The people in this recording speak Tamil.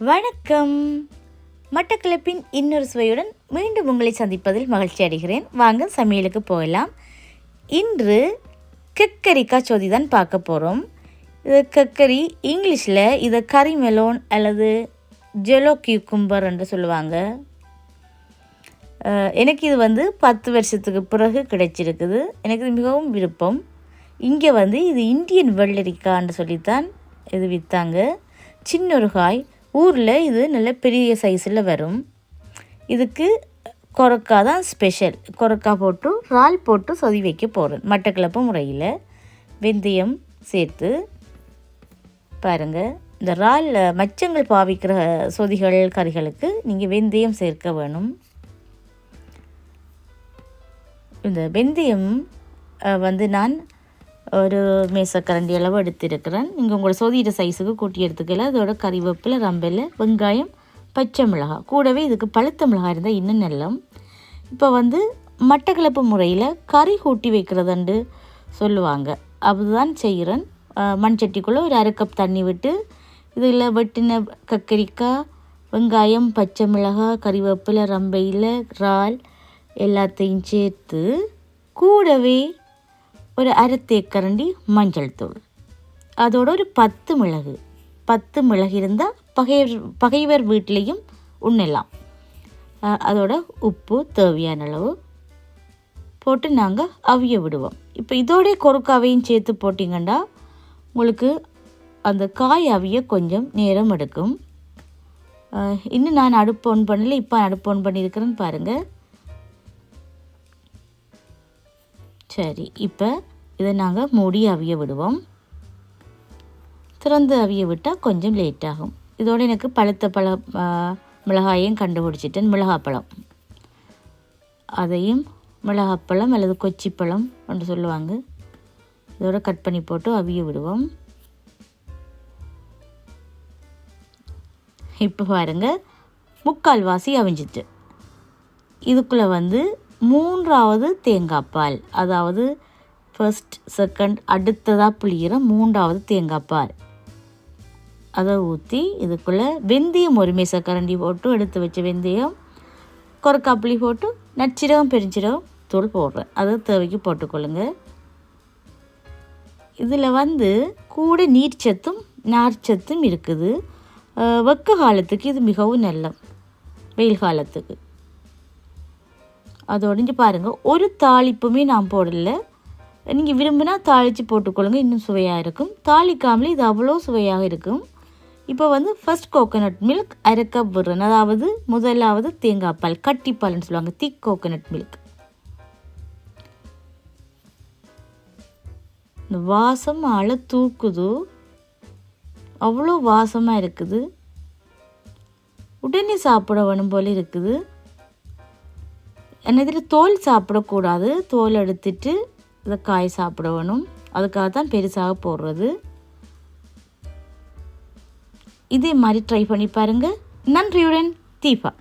வணக்கம். மட்டக்களப்பின் இன்னொரு சுவையுடன் மீண்டும் உங்களை சந்திப்பதில் மகிழ்ச்சி அடைகிறேன். வாங்க சமையலுக்கு போகலாம். இன்று கக்கரிக்காய் சோதி தான் பார்க்க போகிறோம். இது கக்கரி, இங்கிலீஷில் இதை கறி மெலோன் அல்லது ஜெலோ கியூக்கும்பர் என்று சொல்லுவாங்க. எனக்கு இது 10 வருஷத்துக்கு பிறகு கிடைச்சிருக்குது. எனக்கு இது மிகவும் விருப்பம். இங்கே இது இந்தியன் வெள்ளரிக்கான்னு சொல்லித்தான் இது விற்றாங்க. சின்ன ஒரு காய். ஊரில் இது நல்ல பெரிய சைஸில் வரும். இதுக்கு கொரக்கா தான் ஸ்பெஷல். கொரக்கா போட்டு இறால் போட்டு சொதி வைக்க போகிறேன் மட்டக்களப்பு முறையில். வெந்தயம் சேர்த்து பாருங்கள். இந்த இறால் மச்சங்கள் பாவிக்கிற சொதிகள் கறிகளுக்கு நீங்கள் வெந்தயம் சேர்க்க வேணும். இந்த வெந்தயம் நான் ஒரு மேசக்கரண்டி அளவு எடுத்திருக்கிறேன். நீங்கள் உங்களோட சொதியிட சைஸுக்கு கூட்டி எடுத்துக்கல. அதோட கறிவேப்பிலை, ரம்பெல்லை, வெங்காயம், பச்சை மிளகாய், கூடவே இதுக்கு பழுத்த மிளகாய் இருந்தால் இன்னும் நல்லம். இப்போ மட்டக்களப்பு முறையில் கறி கூட்டி வைக்கிறதுண்டு சொல்லுவாங்க. அதுதான் செய்கிறேன். மண் சட்டிக்குள்ளே ஒரு 1/2 கப் தண்ணி விட்டு இதில் வெட்டின கக்கரிக்காய், வெங்காயம், பச்சை மிளகாய், கறிவேப்பிலை, ரம்பையில், இறால் எல்லாத்தையும் சேர்த்து கூடவே ஒரு 1/2 தேக்கரண்டி மஞ்சள் தூள், அதோட ஒரு 10 மிளகு இருந்தால் பகைவர் வீட்டிலையும் உண்ணலாம். அதோட உப்பு தேவையான அளவு போட்டு நாங்கள் அவிய விடுவோம். இப்போ இதோடைய கொரக்காவையும் சேர்த்து போட்டிங்கன்னா உங்களுக்கு அந்த காய் அவிய கொஞ்சம் நேரம் எடுக்கும். இன்னும் நான் அடுப்பு ஆன் பண்ணல, இப்போ அடுப்பு ஆன் பண்ணியிருக்கிறேன்னு பாருங்கள். சரி, இப்போ இதை நாங்கள் மூடி அவிய விடுவோம். திறந்து அவிய விட்டால் கொஞ்சம் லேட் ஆகும். இதோடு எனக்கு பழுத்த மிளகாயையும் கண்டுபிடிச்சிட்டேன். மிளகாப்பழம், அதையும் மிளகாப்பழம் அல்லது கொச்சிப்பழம் என்று சொல்லுவாங்க. இதோட கட் பண்ணி போட்டு அவிய விடுவோம். இப்போ பாருங்கள், 3/4 வாசி அவிஞ்சிட்டு இதுக்குள்ளே 3வது தேங்காய் பால், அதாவது ஃபர்ஸ்ட் செகண்ட் அடுத்ததாக புளிகிற 3வது தேங்காய் பால் அதை ஊற்றி இதுக்குள்ளே வெந்தயம் ஒரு மேசக்கரண்டி போட்டு எடுத்து வச்ச வெந்தயம், கொரக்காப்புளி போட்டு நச்சீரகம் பெருஞ்சீரகம் தூள் போடுறேன். அதை தேவைக்கு போட்டுக்கொள்ளுங்க. இதில் கூட நீர்ச்சத்தும் நார்ச்சத்தும் இருக்குது. வெக்க காலத்துக்கு இது மிகவும் நல்ல, வெயில் காலத்துக்கு. அதோடு பாருங்கள், ஒரு தாளிப்புமே நான் போடலை. நீங்கள் விரும்பினா தாளித்து போட்டுக்கொள்ளுங்க, இன்னும் சுவையாக இருக்கும். தாளிக்காமலே இது அவ்வளோ சுவையாக இருக்கும். இப்போ ஃபர்ஸ்ட் கோகோனட் மில்க் 1/2 கப் விடுறேன். அதாவது முதலாவது தேங்காய் பால், கட்டிப்பால்னு சொல்லுவாங்க, திக் கோகோனட் மில்க். இந்த வாசம் ஆள தூக்குது, அவ்வளோ வாசமாக இருக்குது. உடனே சாப்பிட வேணும் போல இருக்குது. இதில் தோல் சாப்பிடக்கூடாது. தோல் எடுத்துட்டு இதை காய் சாப்பிட வேணும். அதுக்காக தான் பெருசாக போடுறது. இதே மாதிரி ட்ரை பண்ணி பாருங்கள். நன்றியுடன் தீபா.